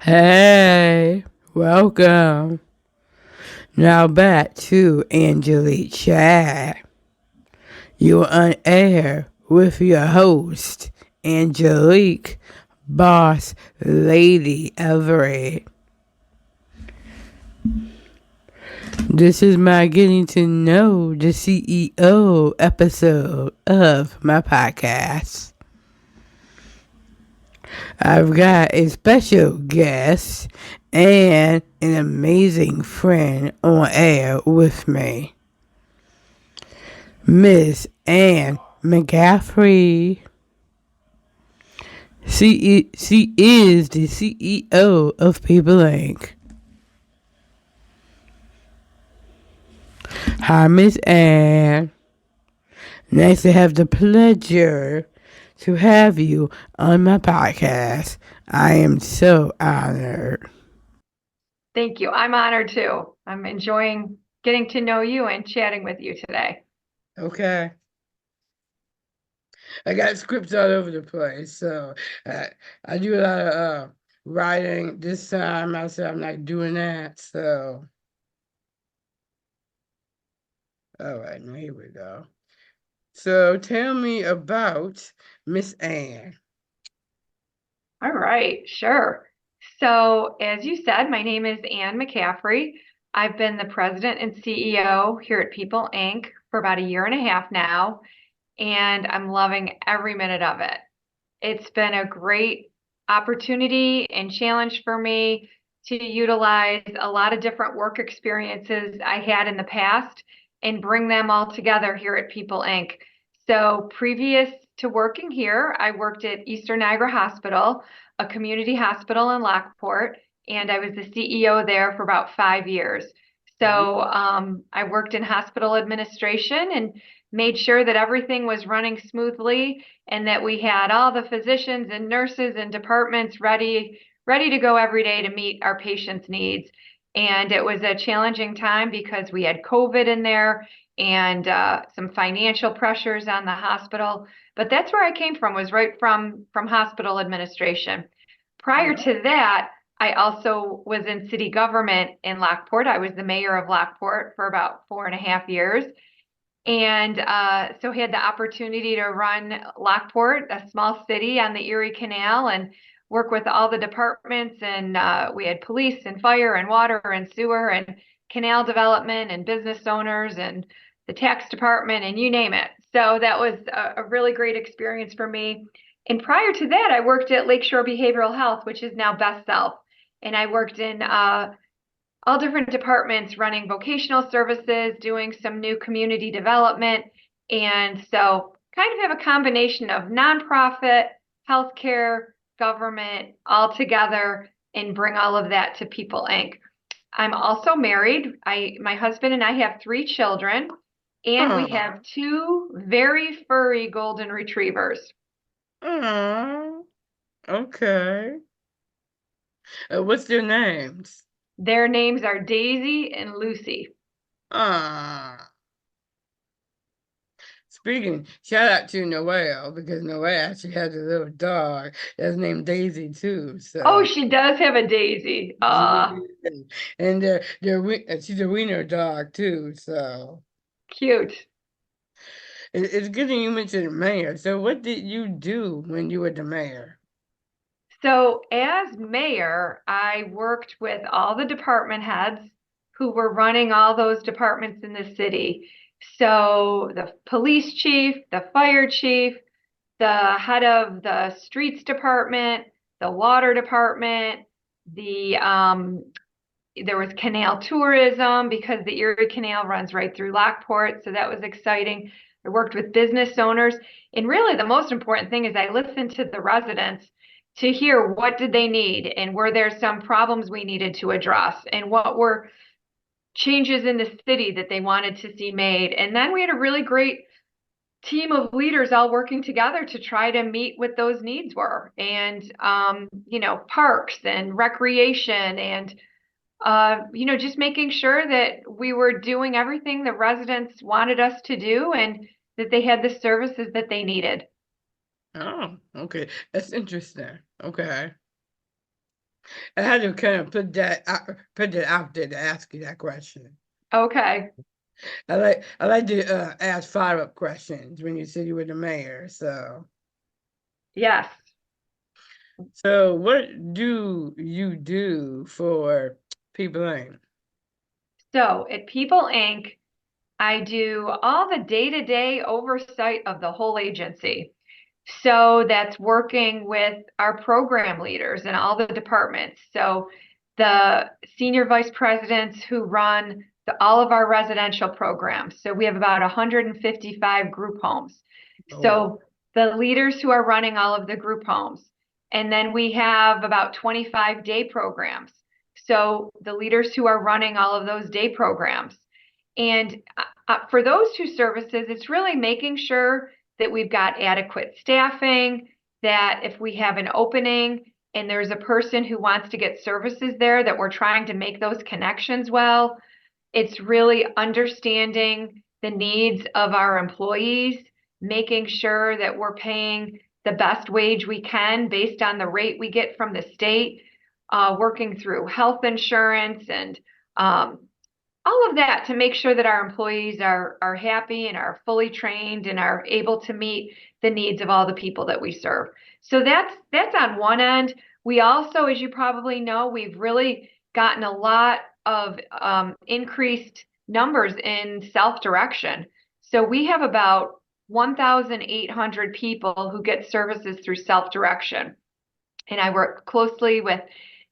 Hey, welcome. Now back to Angelique Chat. You're on air with your host, Angelique Boss Lady Everett. This is my getting to know the CEO episode of my podcast. I've got a special guest and an amazing friend on air with me, Miss Ann McCaffrey. She is the CEO of People Inc. Hi, Miss Ann. Nice to have the pleasure to have you on my podcast. I am so honored. Thank you. I'm honored too. I'm enjoying getting to know you and chatting with you today. Okay. I got scripts all over the place, so uh, I do a lot of writing. This time I said I'm not doing that, so all right, now here we go. So tell me about Miss Ann. All right, sure. So, as you said, my name is Ann McCaffrey. I've been the president and CEO here at People Inc. for about a year and a half now, and I'm loving every minute of it. It's been a great opportunity and challenge for me to utilize a lot of different work experiences I had in the past and bring them all together here at People Inc. So, previous to working here, I worked at Eastern Niagara Hospital, a community hospital in Lockport, and I was the CEO there for about 5 years. So, I worked in hospital administration and made sure that everything was running smoothly and that we had all the physicians and nurses and departments ready to go every day to meet our patients' needs. And it was a challenging time because we had COVID in there and some financial pressures on the hospital. But that's where I came from, was right from hospital administration. Prior to that, I also was in city government in Lockport. I was the mayor of Lockport for about 4.5 years. And so he had the opportunity to run Lockport, a small city on the Erie Canal, and work with all the departments. And we had police and fire and water and sewer and canal development and business owners and the tax department and you name it. So that was a really great experience for me. And prior to that, I worked at Lakeshore Behavioral Health, which is now Best Self. And I worked in all different departments running vocational services, doing some new community development. And so kind of have a combination of nonprofit, healthcare, government all together and bring all of that to People Inc. I'm also married. My husband and I have 3 children, and we have 2 very furry golden retrievers. Oh, okay. What's their names? Their names are Daisy and Lucy. Ah. Speaking, shout out to Noelle because Noelle actually has a little dog that's named Daisy too. Oh, So, she does have a Daisy. and she's a wiener dog too. So, Cute. it's good that you mentioned the mayor. So, what did you do when you were the mayor? So, as mayor, I worked with all the department heads who were running all those departments in the city. So, the police chief, the fire chief, the head of the streets department, the water department, there was canal tourism because the Erie Canal runs right through Lockport. So that was exciting. I worked with business owners. And really, the most important thing is I listened to the residents to hear what did they need and were there some problems we needed to address and what were changes in the city that they wanted to see made. And then we had a really great team of leaders all working together to try to meet what those needs were. And, parks and recreation and just making sure that we were doing everything the residents wanted us to do and that they had the services that they needed. Oh, okay. That's interesting. Okay. I had to kind of put that out there to ask you that question. Okay. I like to ask follow-up questions when you said you were the mayor. Yes. So what do you do for People Inc.? So at People Inc., I do all the day-to-day oversight of the whole agency. So that's working with our program leaders in all the departments. So the senior vice presidents who run all of our residential programs. So we have about 155 group homes. Oh, So the leaders who are running all of the group homes. And then we have about 25 day programs. So the leaders who are running all of those day programs. And for those two services, it's really making sure that we've got adequate staffing, that if we have an opening and there's a person who wants to get services there, that we're trying to make those connections well. It's really understanding the needs of our employees, making sure that we're paying the best wage we can based on the rate we get from the state, working through health insurance and all of that to make sure that our employees are happy and are fully trained and are able to meet the needs of all the people that we serve. So that's on one end. We also, as you probably know, we've really gotten a lot of increased numbers in self-direction. So we have about 1,800 people who get services through self-direction. And I work closely with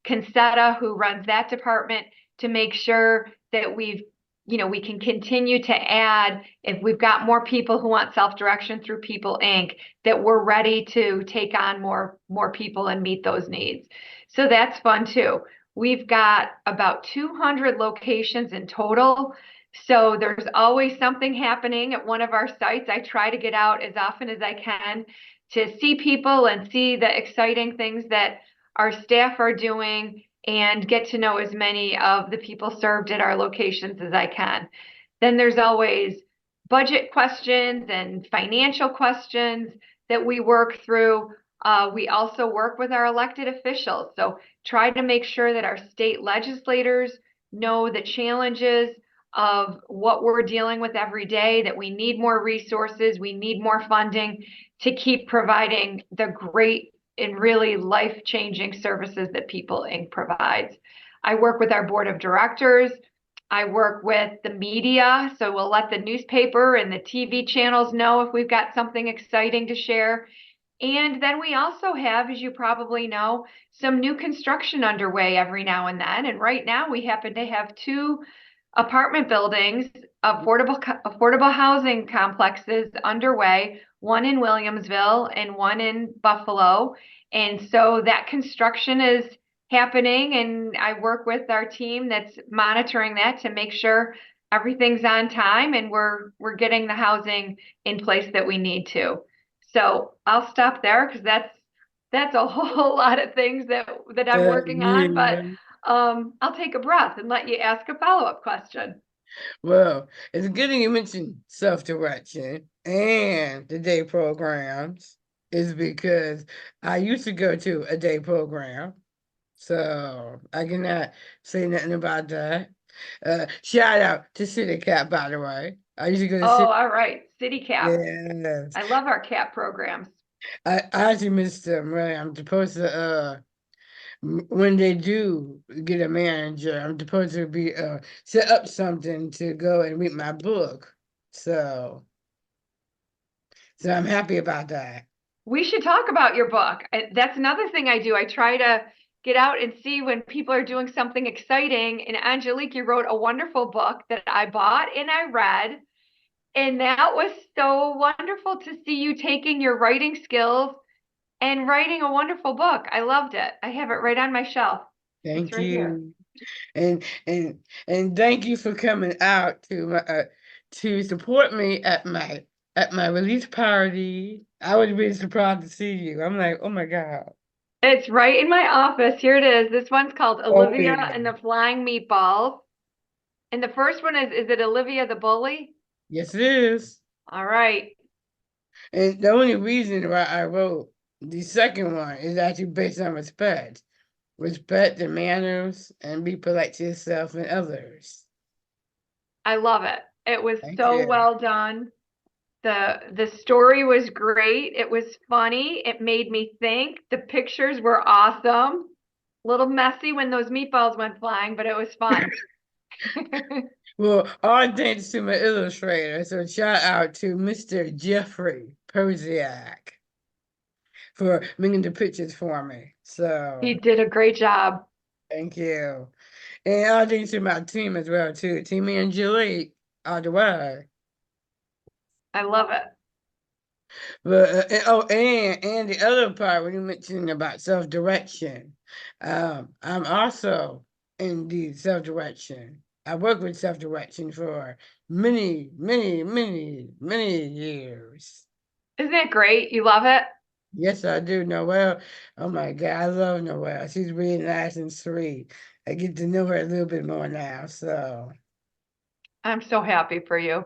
Concetta, who runs that department, to make sure that we can continue to add, if we've got more people who want self-direction through People Inc., that we're ready to take on more people and meet those needs. So that's fun too. We've got about 200 locations in total. So there's always something happening at one of our sites. I try to get out as often as I can to see people and see the exciting things that our staff are doing and get to know as many of the people served at our locations as I can. Then there's always budget questions and financial questions that we work through. We also work with our elected officials. So try to make sure that our state legislators know the challenges of what we're dealing with every day, that we need more resources, we need more funding to keep providing the great and really life-changing services that People Inc. provides. I work with our board of directors. I work with the media, so we'll let the newspaper and the TV channels know if we've got something exciting to share. And then we also have, as you probably know, some new construction underway every now and then. And right now we happen to have two apartment buildings, affordable housing complexes underway, one in Williamsville and one in Buffalo. And so that construction is happening, and I work with our team that's monitoring that to make sure everything's on time and we're getting the housing in place that we need to. So I'll stop there because that's a whole lot of things that I'm working on, but yeah. I'll take a breath and let you ask a follow-up question. Well, it's good that you mentioned self-direction and the day programs, is because I used to go to a day program, so I cannot say nothing about that. Shout out to City Cap, by the way. I used to go to Oh, City. all right. City Cap. Yes. I love our CAP programs. I actually missed them, right? I'm supposed to when they do get a manager, I'm supposed to be set up something to go and read my book. So I'm happy about that. We should talk about your book. That's another thing I do. I try to get out and see when people are doing something exciting. And Angelique, you wrote a wonderful book that I bought and I read. And that was so wonderful to see you taking your writing skills and writing a wonderful book. I loved it. I have it right on my shelf. It's Thank right here. you. And thank you for coming out to support me at my release party. I was really surprised to see you. I'm like, oh my God. It's right in my office. Here it is. This one's called Oh Olivia yeah. and the Flying Meatballs. And the first one is it Olivia the Bully? Yes, it is. All right. And the only reason why I wrote the second one is actually based on respect. respect the manners, and be polite to yourself and others. I love it. It was Thank so you. well done. The story was great. It was funny. It made me think. The pictures were awesome. A little messy when those meatballs went flying, but it was fun. Well, all thanks to my illustrator. So shout out to Mr. Jeffrey Posiak for making the pictures for me. He So did a great job. thank you. And all thanks to my team as well too. Timmy and Julie all the way. I love it. But and the other part when you mentioned about self-direction, I'm also in the self-direction. I worked with self-direction for many, many, many, many years. Isn't it great? You love it? Yes, I do, Noelle. Oh my God, I love Noelle. She's really nice and sweet. I get to know her a little bit more now, so I'm so happy for you.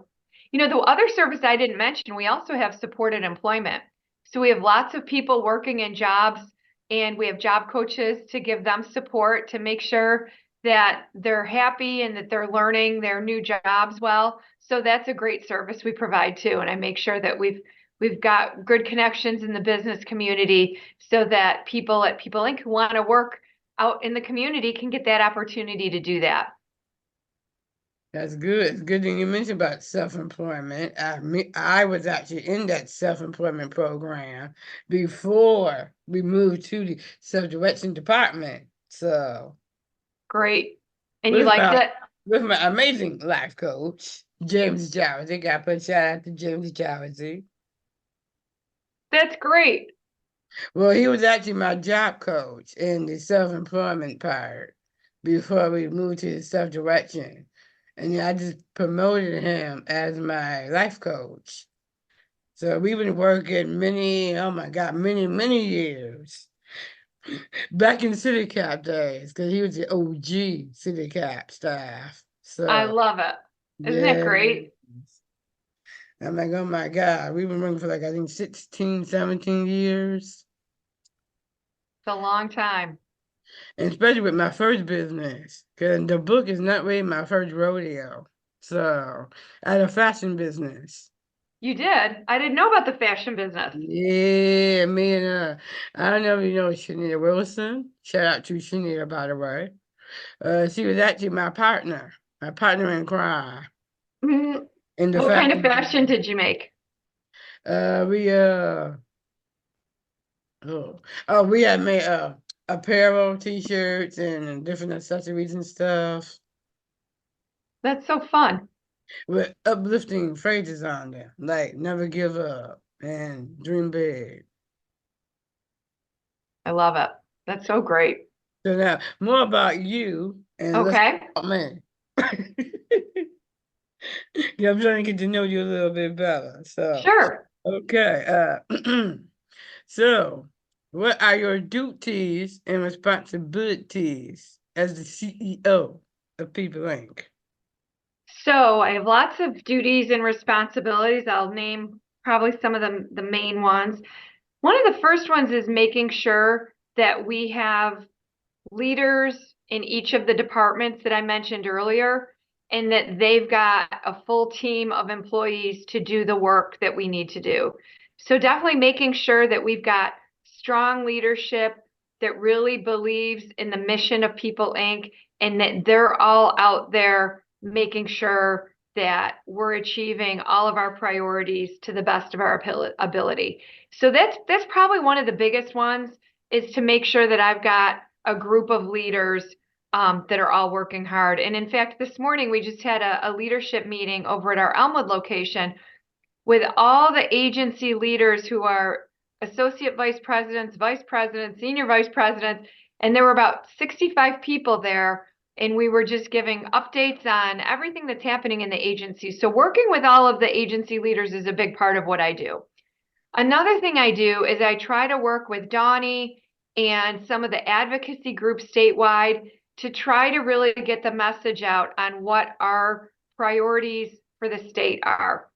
You know, the other service I didn't mention, we also have supported employment. So we have lots of people working in jobs, and we have job coaches to give them support to make sure that they're happy and that they're learning their new jobs well. So that's a great service we provide too. And I make sure that we've got good connections in the business community so that people at People Inc. who want to work out in the community can get that opportunity to do that. that's good. It's good that you mentioned about self-employment. I was actually in that self-employment program before we moved to the self-direction department. So Great. And you with liked my it? with my amazing life coach, James Jarvisy, got to put a shout out to James Jarvisy. That's great. Well, he was actually my job coach in the self-employment part before we moved to the self-direction. And I just promoted him as my life coach. So we've been working many, oh my God, many, many years. Back in City Cap days, because he was the OG City Cap staff. I So, love it. Isn't it yeah. great? I'm like, oh my God, we've been working for like, I think 16, 17 years. It's a long time. And especially with my first business, because the book is not really my first rodeo. So I had a fashion business. You did. I didn't know about the fashion business. Yeah, me and I don't know if you know Shanita Wilson. Shout out to Shanita, by the way. She was actually my partner in crime Mhm. in the What kind of fashion fashion business. did you make? We we had made apparel, t-shirts, and different accessories and stuff That's so fun. with uplifting phrases on them, like never give up and dream big. I love it. That's so great. So now more about you and less Okay. about me. Yeah, I'm trying to get to know you a little bit better. So Sure. okay. So what are your duties and responsibilities as the CEO of People Inc.? So I have lots of duties and responsibilities. I'll name probably some of the main ones. One of the first ones is making sure that we have leaders in each of the departments that I mentioned earlier, and that they've got a full team of employees to do the work that we need to do. So definitely making sure that we've got strong leadership that really believes in the mission of People Inc. and that they're all out there making sure that we're achieving all of our priorities to the best of our ability. So that's probably one of the biggest ones, is to make sure that I've got a group of leaders that are all working hard. And in fact, this morning we just had a leadership meeting over at our Elmwood location with all the agency leaders who are associate vice presidents, senior vice presidents, and there were about 65 people there. And we were just giving updates on everything that's happening in the agency. So working with all of the agency leaders is a big part of what I do. Another thing I do is I try to work with Donnie and some of the advocacy groups statewide to try to really get the message out on what our priorities for the state are.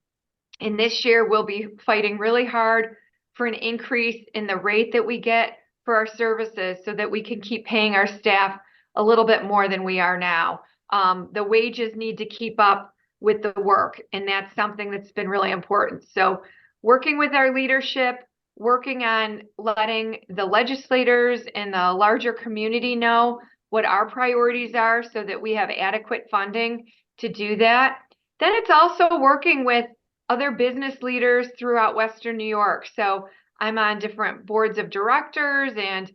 And this year we'll be fighting really hard for an increase in the rate that we get for our services so that we can keep paying our staff a little bit more than we are now. The wages need to keep up with the work, and that's something that's been really important. So working with our leadership, working on letting the legislators and the larger community know what our priorities are so that we have adequate funding to do that. Then it's also working with other business leaders throughout Western New York. So I'm on different boards of directors, and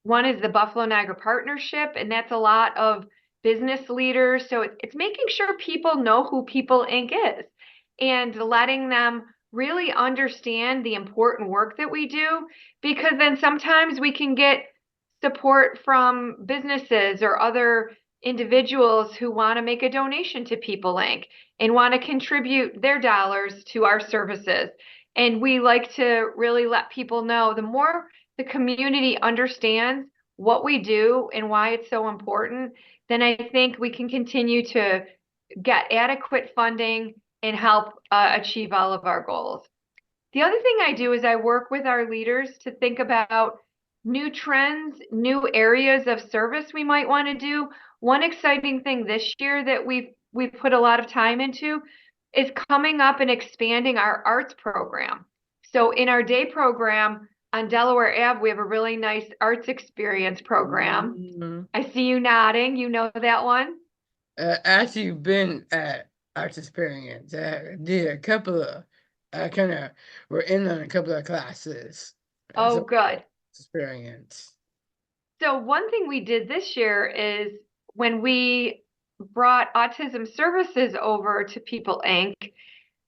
one is the Buffalo Niagara Partnership, and that's a lot of business leaders. So it's making sure people know who People Inc. is and letting them really understand the important work that we do, because then sometimes we can get support from businesses or other individuals who want to make a donation to People Inc. and want to contribute their dollars to our services. And we like to really let people know, the more the community understands what we do and why it's so important, then I think we can continue to get adequate funding and help achieve all of our goals. The other thing I do is I work with our leaders to think about new trends, new areas of service we might want to do. One exciting thing this year that we've put a lot of time into is coming up and expanding our arts program. So in our day program on Delaware Ave, we have a really nice arts experience program. Mhm. I see you nodding. You know that one? Actually been at Arts Experience. I did a couple of, I kind of were in on a couple of classes. Oh, So good. experience. So one thing we did this year is when we brought Autism Services over to People Inc.,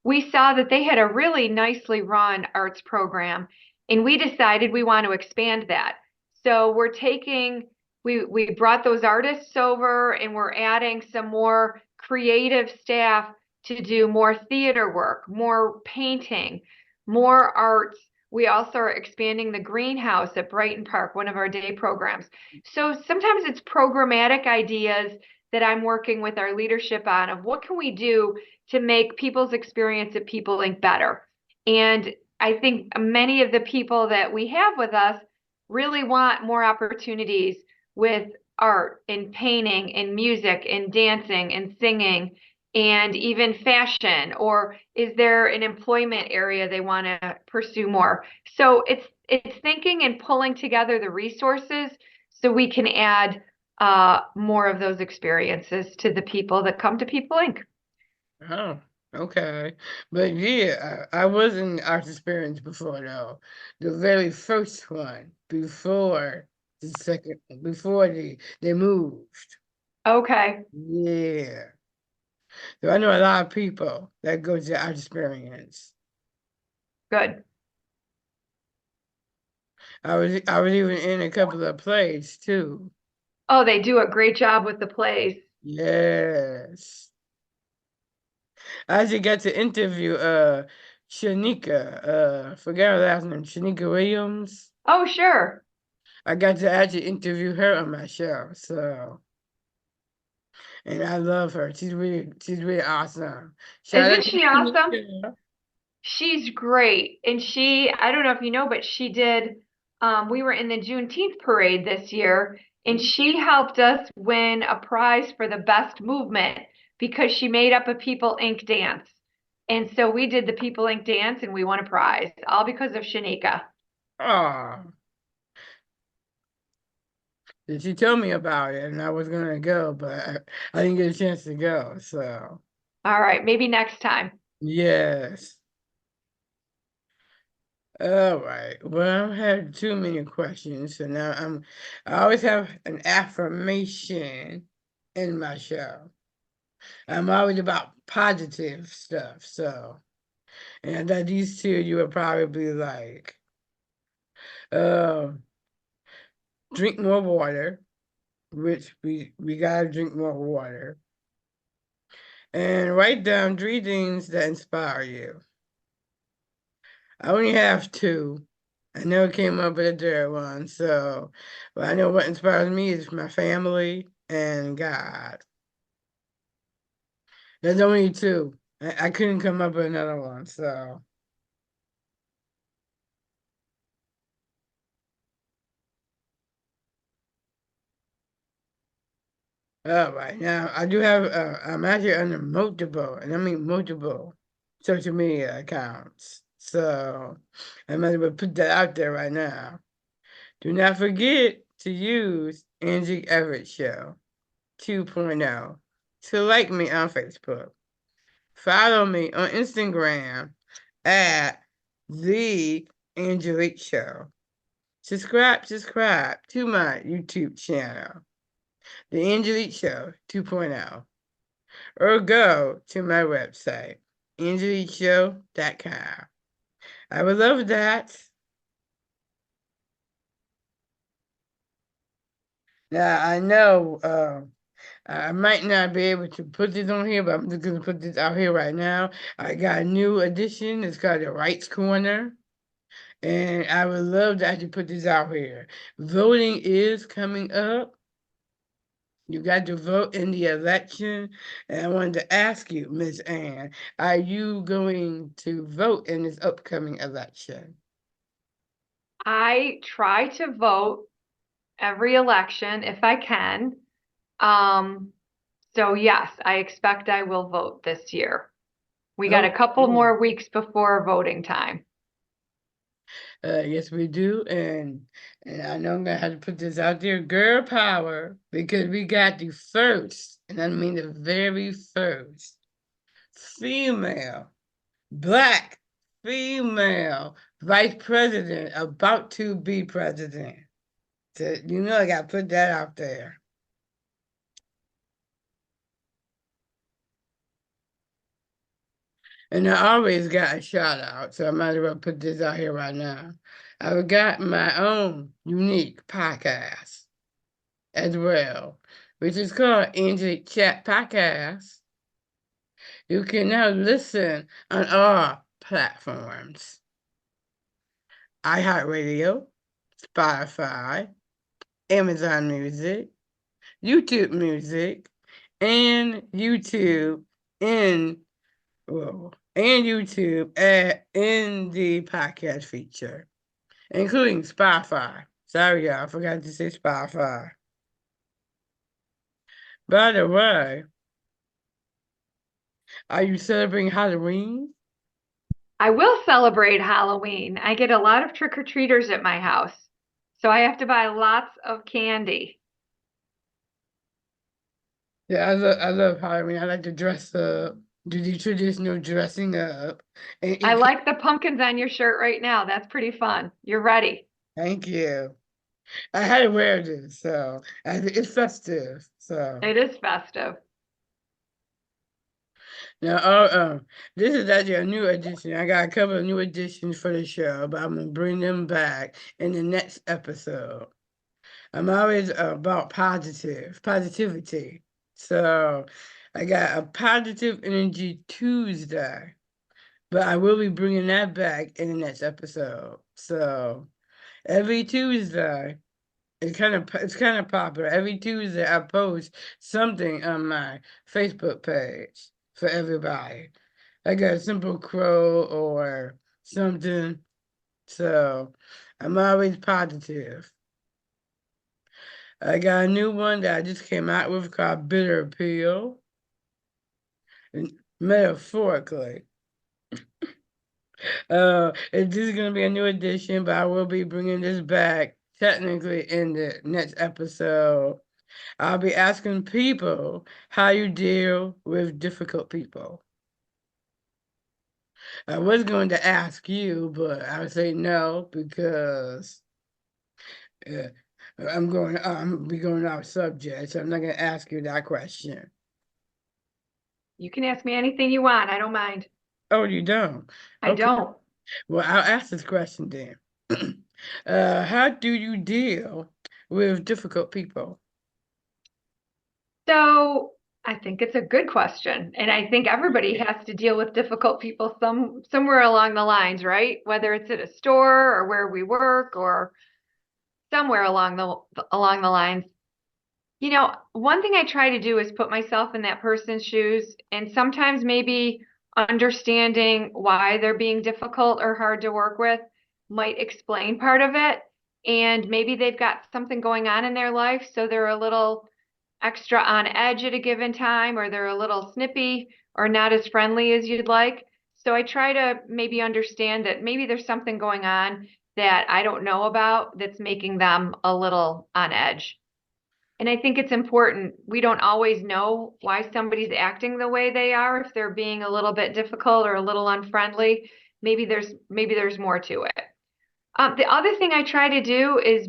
we saw that they had a really nicely run arts program, and we decided we want to expand that. So we brought those artists over, and we're adding some more creative staff to do more theater work, more painting, more arts. We also are expanding the greenhouse at Brighton Park, one of our day programs. So sometimes it's programmatic ideas that I'm working with our leadership on, of what can we do to make people's experience at People Inc. better. And I think many of the people that we have with us really want more opportunities with art and painting and music and dancing and singing and even fashion, or is there an employment area they want to pursue more? So it's thinking and pulling together the resources so we can add more of those experiences to the people that come to People Inc. Oh, okay. But yeah, I was in Arts Experience before though. The very first one before the second, before they moved. Okay, Yeah. So I know a lot of people that go to Arts Experience. good. I was even in a couple of plays too. Oh, they do a great job with the plays. Yes. I actually got to interview Shanika, forgot her last name, Shanika Williams. Oh, sure. I got to actually interview her on my show, so and I love her. She's really awesome. Shout Isn't out to she awesome? Shanika. She's great. And I don't know if you know, but we were in the Juneteenth parade this year, and she helped us win a prize for the best movement because she made up a People Inc. dance. And so we did the People Inc. dance and we won a prize, all because of Shanika. Aw, she told me about it, and I was gonna go, but I didn't get a chance to go. So All right, maybe next time. yes. All right. Well, I had too many questions, so now I always have an affirmation in my show. I'm always about positive stuff, so and I thought these two you would probably like. Um, drink more water, which we gotta drink more water, and write down 3 things that inspire you. I only have two. I never came up with a third one, so but I know what inspires me is my family and God. There's only two. I couldn't come up with another one, so Right now, I do have, I'm actually under multiple, and I mean multiple social media accounts. So I might as well put that out there right now. Do not forget to use Angie Everett Show 2.0 to like me on Facebook. Follow me on Instagram at The Angelique Show. Subscribe to my YouTube channel, The Angelique Show 2.0, or go to my website, angeliqueshow.com. I would love that. Now, I know I might not be able to put this on here, but I'm just going to put this out here right now. I got a new edition. It's called the Rights Corner. And I would love to actually put this out here. Voting is coming up. You got to vote in the election. And I wanted to ask you, Ms. Ann, are you going to vote in this upcoming election? I try to vote every election if I can. Um, so yes, I expect I will vote this year. We got a couple Okay. more weeks before voting time. Yes, we do, and I know I'm gonna have to put this out there, girl power, because we got the first, and I mean the very first female, black female vice president about to be president. So, I gotta put that out there. And I always got a shout out, so I might as well put this out here right now. I've got my own unique podcast as well, which is called Angelic Chat Podcast. You can now listen on all platforms: iHeartRadio, Spotify, Amazon Music, YouTube Music, and YouTube in in the podcast feature, including Spotify. Sorry, y'all, I forgot to say Spotify. By the way, are you celebrating Halloween? I will celebrate Halloween. I get a lot of trick-or-treaters at my house, so I have to buy lots of candy. Yeah, I love Halloween. I like to dress up, do the traditional dressing up, and I eat. like the pumpkins on your shirt right now. That's pretty fun. You're ready. Thank you. I had to wear this, so it's festive. So It is festive. now, this is actually a new edition. I got a couple of new editions for the show, but I'm gonna bring them back in the next episode. I'm always about positivity. So I got a positive energy Tuesday, but I will be bringing that back in the next episode. So every Tuesday, it's kind of popular. Every Tuesday, I post something on my Facebook page for everybody. I got a simple quote or something. So I'm always positive. I got a new one that I just came out with called Bitter Pill. Metaphorically. This is gonna be a new edition, but I will be bringing this back technically in the next episode. I'll be asking people how you deal with difficult people. I was going to ask you, but I would say no because uh, I'm be going off subject, so I'm not going to ask you that question. You can ask me anything you want. I don't mind. Oh, you don't? I Okay. don't. Well, I'll ask this question then. How do you deal with difficult people? So I think it's a good question. And I think everybody has to deal with difficult people somewhere along the lines, right? Whether it's at a store or where we work or somewhere along the lines. One thing I try to do is put myself in that person's shoes and sometimes maybe understanding why they're being difficult or hard to work with might explain part of it. And maybe they've got something going on in their life, so they're a little extra on edge at a given time, or they're a little snippy or not as friendly as you'd like. So I try to maybe understand that maybe there's something going on that I don't know about that's making them a little on edge. And I think it's important. We don't always know why somebody's acting the way they are, if they're being a little bit difficult or a little unfriendly. Maybe there's more to it. The other thing I try to do is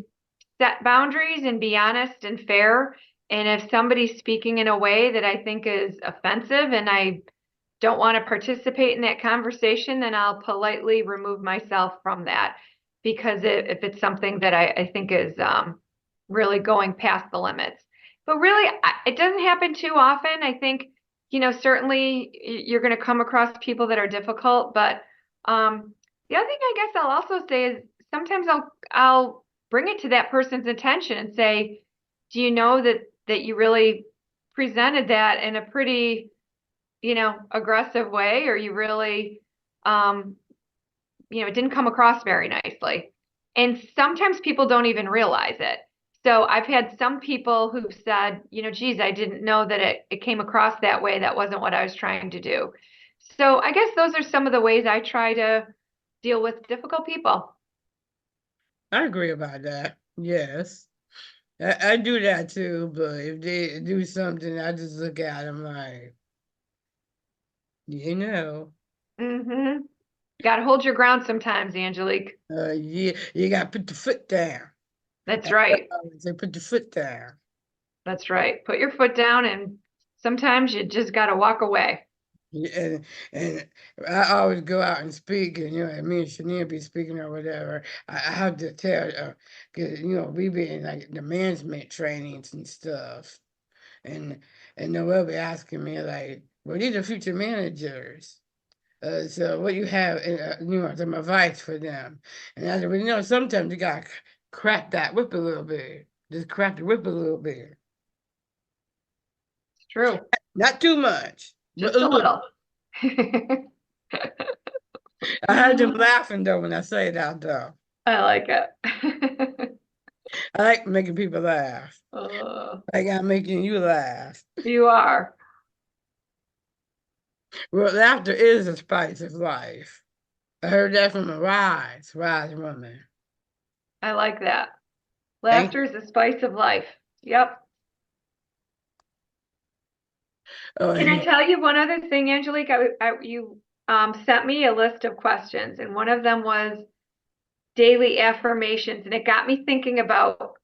set boundaries and be honest and fair. And if somebody's speaking in a way that I think is offensive and I don't want to participate in that conversation, then I'll politely remove myself from that. Because if it's something that I think is really going past the limits. But really, it doesn't happen too often. I think, certainly you're going to come across people that are difficult. But the other thing I guess I'll also say is sometimes I'll bring it to that person's attention and say, do you know that you really presented that in a pretty, aggressive way, or you really, it didn't come across very nicely. And sometimes people don't even realize it. So I've had some people who've said, geez, I didn't know that it came across that way. That wasn't what I was trying to do. So I guess those are some of the ways I try to deal with difficult people. I agree about that. Yes. I do that too, but if they do something, I just look at them like, you know, Mm-hmm. Got to hold your ground sometimes, Angelique. you got to put the foot down. That's That's what right. I always say, put the foot down. That's right. Put your foot down, and sometimes you just got to walk away. Yeah, and I always go out and speak, and me and Shania be speaking or whatever. I have to tell, 'cause we be in like the management trainings and stuff, and they'll be asking me like, "Well, these are future managers. So what you have, some advice for them?" And I said, "Well, sometimes you gotta crack that whip a little bit. Just crack the whip a little bit, It's true. not too much, but a Just a little." little. I heard them laughing though when I say that though. I like it. I like making people laugh. Uh, Like I'm making you laugh. you are. Well, laughter is the spice of life. I heard that from a wise woman. I like that. Thank Laughter is the spice of life. Yep. Oh, Can I and tell you one other thing, Angelique? You sent me a list of questions, and one of them was daily affirmations, and it got me thinking about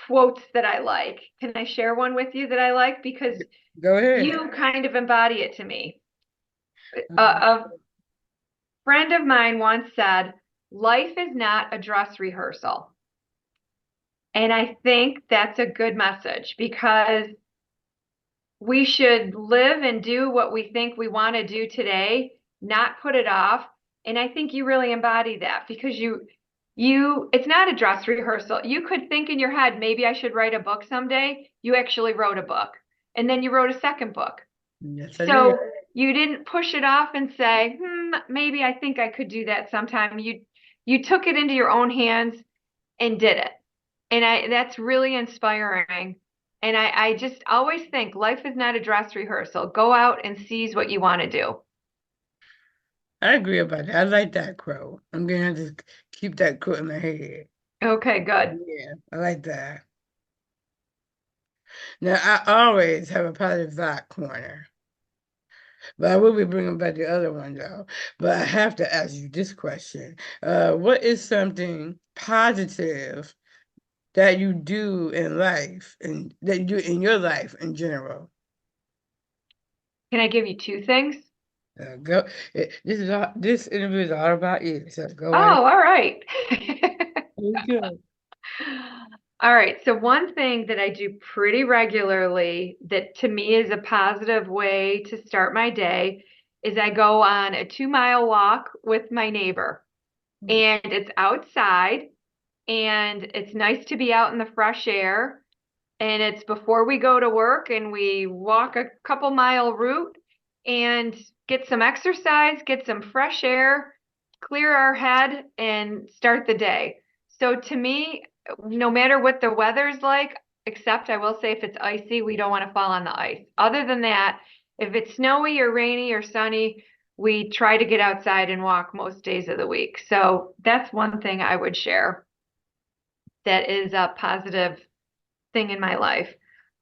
quotes that I like. Can I share one with you that I like? Because go ahead. you kind of embody it to me. Uh, A friend of mine once said, life is not a dress rehearsal. And I think that's a good message because we should live and do what we think we want to do today, not put it off. And I think you really embody that because it's not a dress rehearsal. You could think in your head, maybe I should write a book someday. You actually wrote a book and then you wrote a second book. yes, I did. So you didn't push it off and say, maybe I think I could do that sometime. You took it into your own hands and did it. And that's really inspiring. And I just always think life is not a dress rehearsal. Go out and seize what you want to do. I agree about that. I like that quote. I'm gonna just keep that quote in my head. Okay, good. Yeah, I like that. Now I always have a positive thought corner, but I will be bringing back the other one though. But I have to ask you this question: What is something positive that you do in life, and that you do in your life in general? Can I give you two things? Go. This interview is all about you. So go Oh, right. all right. There you go. All right. So one thing that I do pretty regularly that to me is a positive way to start my day is I go on a 2 mile walk with my neighbor. And it's outside and it's nice to be out in the fresh air. And it's before we go to work and we walk a couple mile route and get some exercise, get some fresh air, clear our head, and start the day. So to me, no matter what the weather's like, except I will say if it's icy, we don't want to fall on the ice. Other than that, if it's snowy or rainy or sunny, we try to get outside and walk most days of the week. So that's one thing I would share that is a positive thing in my life,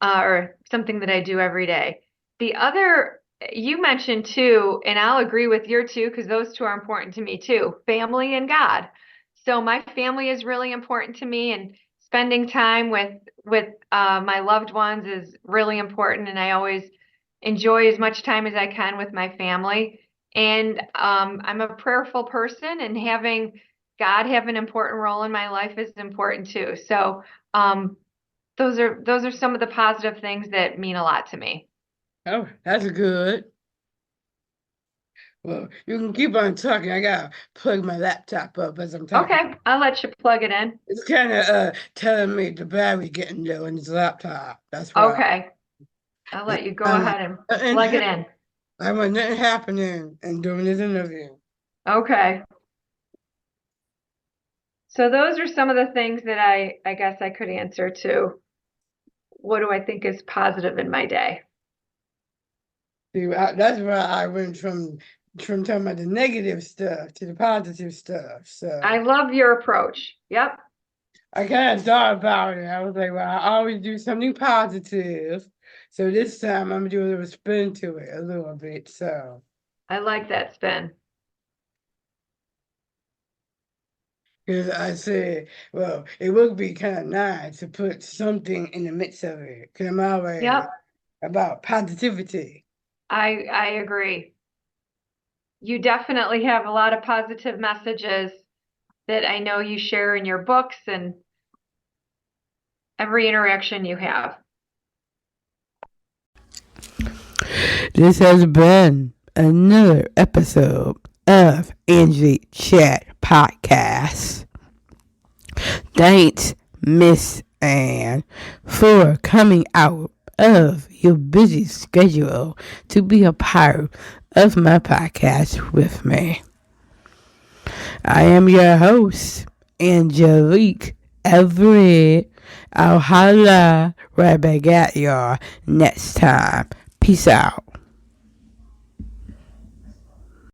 or something that I do every day. The other you mentioned too, and I'll agree with your two because those two are important to me too, family and God. So my family is really important to me, and spending time with my loved ones is really important, and I always enjoy as much time as I can with my family. And I'm a prayerful person, and having God have an important role in my life is important too. So those are some of the positive things that mean a lot to me. Oh, that's good. Well, you can keep on talking. I gotta plug my laptop up as I'm talking. Okay, I'll let you plug it in. It's kind of telling me the battery getting low in his laptop. That's why. Okay, I'll let you go Um, ahead and and plug it in. I want nothing happening and doing this interview. Okay. So those are some of the things that I guess I could answer to. What do I think is positive in my day? See, that's why I went from talking about the negative stuff to the positive stuff. So I love your approach. Yep. I kind of thought about it. I was like, well, I always do something positive. So this time I'm gonna do a little spin to it a little bit. So I like that spin. because I said, well, it would be kind of nice to put something in the midst of it. Because I'm always Yep. about positivity. I agree. You definitely have a lot of positive messages that I know you share in your books and every interaction you have. This has been another episode of Angie Chat Podcast. Thanks, Miss Ann, for coming out of your busy schedule to be a part of my podcast with me. I am your host, Angelique Everett. I'll holla right back at y'all next time. Peace out.